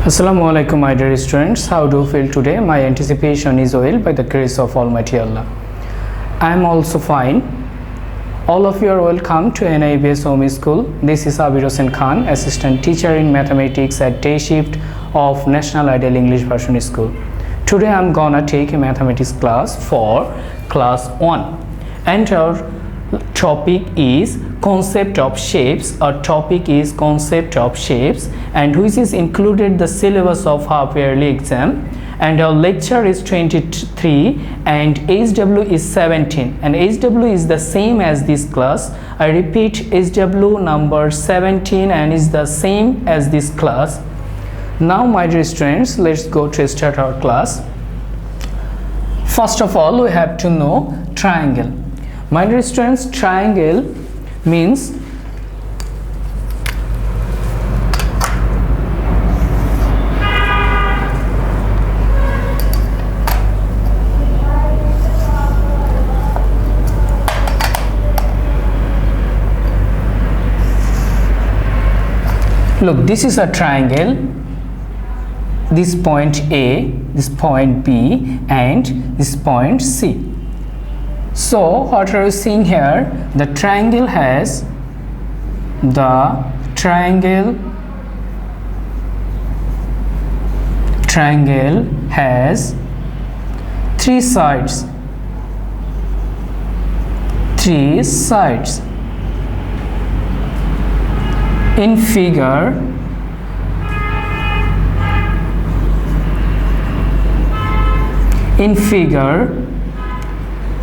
Assalamu alaikum, my dear students. How do you feel today? My anticipation is well by the grace of Almighty Allah. I am also fine. All of you are welcome to NIBS Home School. This is Abir Hossain, assistant teacher in mathematics at day shift of National Ideal English Version School. Today I am gonna take a mathematics class for class 1, and our topic is concept of shapes. Our topic is concept of shapes, and which is included the syllabus of half yearly exam, and our lecture is 23 and HW is 17, and HW is the same as this class. I repeat, HW number 17 and is the same as this class. Now my dear students, let's go to start our class. First of all, we have to know triangle. My dear students, triangle means look, this is a triangle. This point A, this point B, and this point C. So what are you seeing here? The triangle has three sides. In figure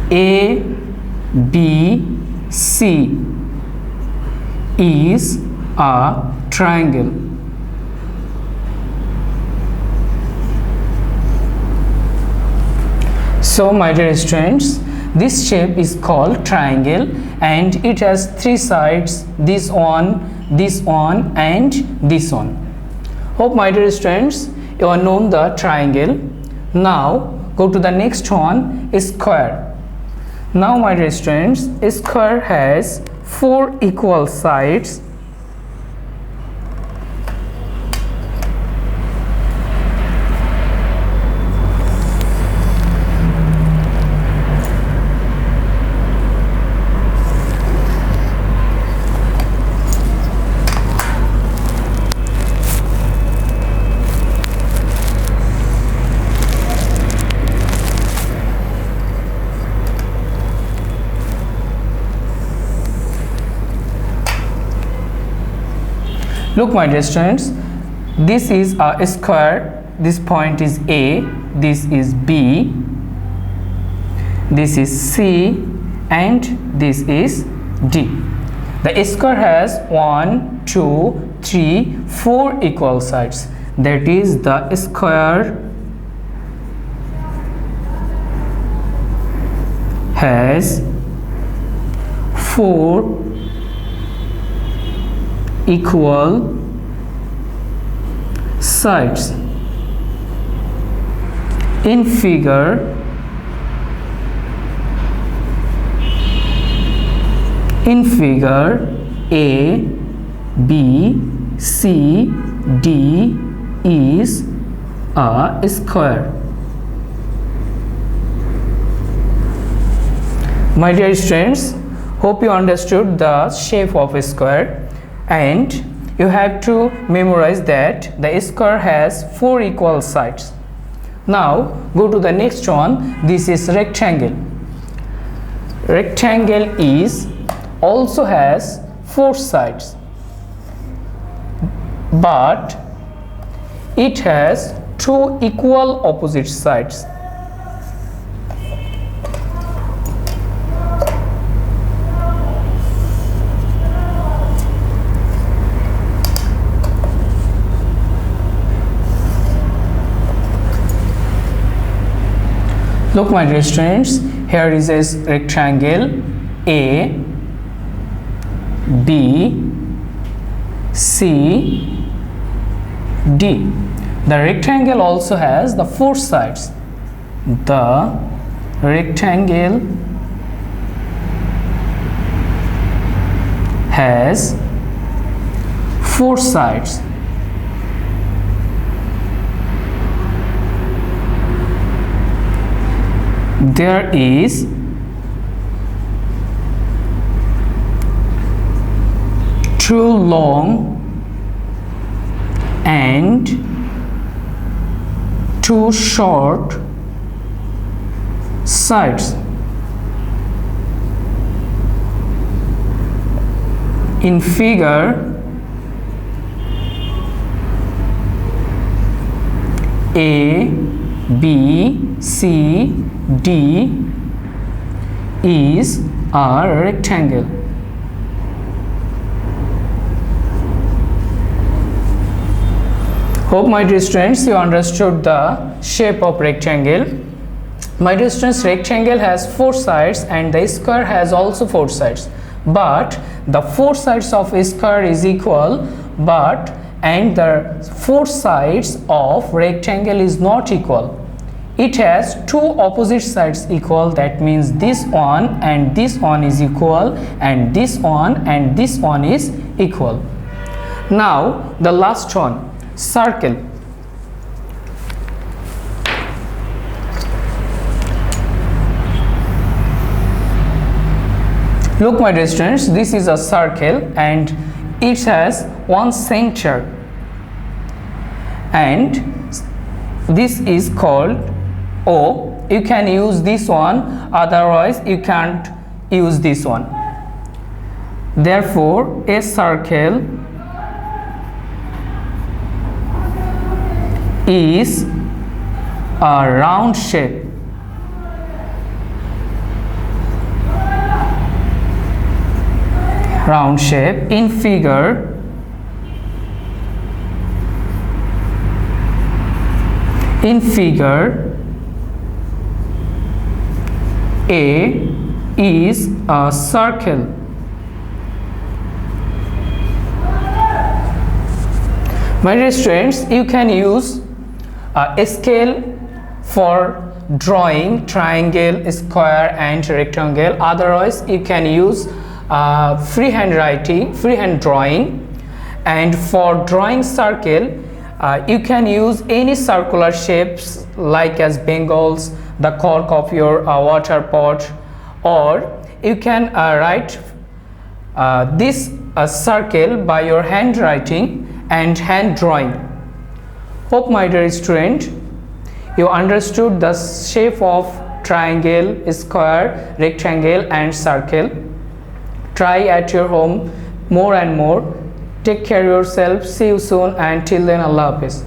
A, B, C is a triangle. So my dear students, this shape is called triangle, and it has three sides, this one, and this one. Hope my dear students, you are known the triangle. Now go to the next one, square. Now my dear students, a square has four equal sides. Look my dear students, this is a square. This point is A, this is B, this is C, and this is D. The square has 1, 2, 3, 4 equal sides. That is, the square has 4 equal sides. In figure A, B, C, D is a square. My dear students, hope you understood the shape of a square, and you have to memorize that the square has 4 equal sides. Now go to the next one. This is rectangle. Rectangle is also has 4 sides, but it has 2 equal opposite sides. Look my dear students, here is a rectangle A, B, C, D. The rectangle also has the 4 sides. The rectangle has 4 sides. there is too long and too short sides. In figure A, B, C, D is a rectangle. Hope my dear students you understood the shape of rectangle. My dear students, rectangle has 4 sides and the square has also 4 sides, but the 4 sides of a square is equal, and the 4 sides of rectangle is not equal. It has 2 opposite sides equal, that means this one and this one is equal, and this one and this one is equal. Now the last one, circle. Look my dear students, this is a circle and it has one center, and this is called O. You can use this one, otherwise you can't use this one. Therefore a circle is a round shape. Round shape. In figure A is a circle. My dear students, you can use a scale for drawing triangle, square and rectangle. Otherwise you can use freehand drawing, and for drawing circle you can use any circular shapes like as bangles, the cork of your water pot, or you can write this circle by your handwriting and hand drawing. Hope my dear student you understood the shape of triangle, square, rectangle and circle. Try at your home more and more. Take care of yourself. See you soon, and till then Allah Hafiz.